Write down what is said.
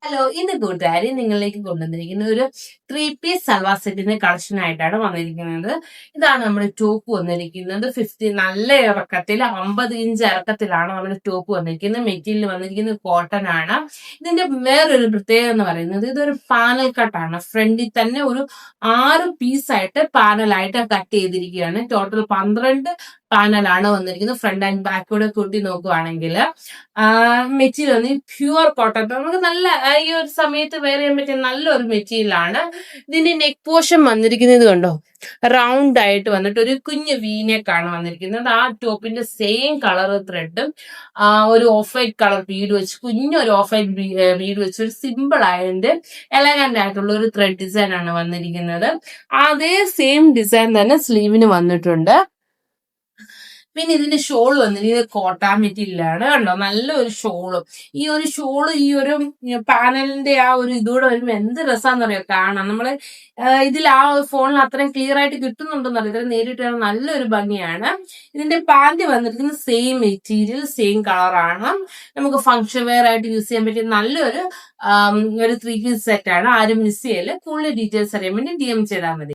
Hello, ഇന്ന് കൂട്ടുകാരി നിങ്ങളിലേക്ക് കൊണ്ടുവന്നിരിക്കുന്ന ഒരു 3 പീസ് സൽവാർ സെറ്റിന്റെ കളക്ഷൻ ആയിട്ടാണ് വന്നിരിക്കുന്നത്. ഇതാണ് നമ്മുടെ ടോപ്പ് വന്നിരിക്കുന്നത്. 50 നല്ല ഇറക്കത്തിൽ 50 ഇഞ്ച് ഇറക്കത്തിലാണ് നമ്മുടെ ടോപ്പ് വന്നിരിക്കുന്നത്. മെറ്റീരിയൽ വന്നിരിക്കുന്നത് കോട്ടൺ ആണ്. ഇതിന്റെ വേറൊരു പ്രത്യേകത എന്ന് പറയുന്നത് ഇതൊരു പാനൽ കട്ടാണ്. ഫ്രണ്ടിൽ തന്നെ ഒരു 6 പീസായിട്ട് പാനലായിട്ട് കട്ട് ചെയ്തിരിക്കുകയാണ്. ടോട്ടൽ 12 പാനലാണ് വന്നിരിക്കുന്നത്. ഫ്രണ്ട് ആൻഡ് ബാക്ക് കൂടെ കൂട്ടി നോക്കുവാണെങ്കിൽ മെറ്റീരിയൽ വന്ന് പ്യുവർ കോട്ടൺ. നമുക്ക് നല്ല ഈ ഒരു സമയത്ത് വെയർ ചെയ്യാൻ പറ്റിയ നല്ലൊരു മെറ്റീരിയലാണ്. ഇതിന്റെ നെക്ക് പോർഷൻ വന്നിരിക്കുന്നത് കണ്ടോ, റൗണ്ട് ആയിട്ട് വന്നിട്ട് ഒരു കുഞ്ഞ് വീനെക്കാണ് വന്നിരിക്കുന്നത്. ആ ടോപ്പിന്റെ സെയിം കളർ ത്രെഡും ഒരു ഓഫ് വൈറ്റ് കളർ ബീഡ് വെച്ച് കുഞ്ഞൊരു ഓഫ് വൈറ്റ് ബീഡ് വെച്ച് ഒരു സിമ്പിൾ ആയതിന്റെ എലഗന്റ് ആയിട്ടുള്ള ഒരു ത്രെഡ് ഡിസൈൻ ആണ് വന്നിരിക്കുന്നത്. അതേ സെയിം ഡിസൈൻ തന്നെ സ്ലീവിന് വന്നിട്ടുണ്ട്. പിന്നെ ഇതിന്റെ ഷോൾ വന്നിരിക്കുന്നത് കോട്ടൺ മെറ്റീരിയലാണ്. കണ്ടോ, നല്ലൊരു ഷോളും. ഈ ഒരു ഷോള് ഈ ഒരു പാനലിന്റെ ആ ഒരു ഇതൂടെ വരുമ്പോ എന്ത് രസാന്ന് അറിയോ കാണാം. നമ്മള് ഇതിൽ ആ ഫോണിൽ അത്രയും ക്ലിയർ ആയിട്ട് കിട്ടുന്നുണ്ടെന്ന് അറിയാം. നേരിട്ട് നല്ലൊരു ഭംഗിയാണ്. ഇതിന്റെ പാന്റ് വന്നിരിക്കുന്നത് സെയിം മെറ്റീരിയൽ, സെയിം കളറാണ്. നമുക്ക് ഫംഗ്ഷൻ വെയർ ആയിട്ട് യൂസ് ചെയ്യാൻ പറ്റിയ നല്ലൊരു ഒരു 3 പീസ് സെറ്റ് ആണ്. ആരും മിസ് ചെയ്യല്. കൂടുതൽ ഡീറ്റെയിൽസ് അറിയാൻ വേണ്ടി DM ചെയ്താൽ മതി.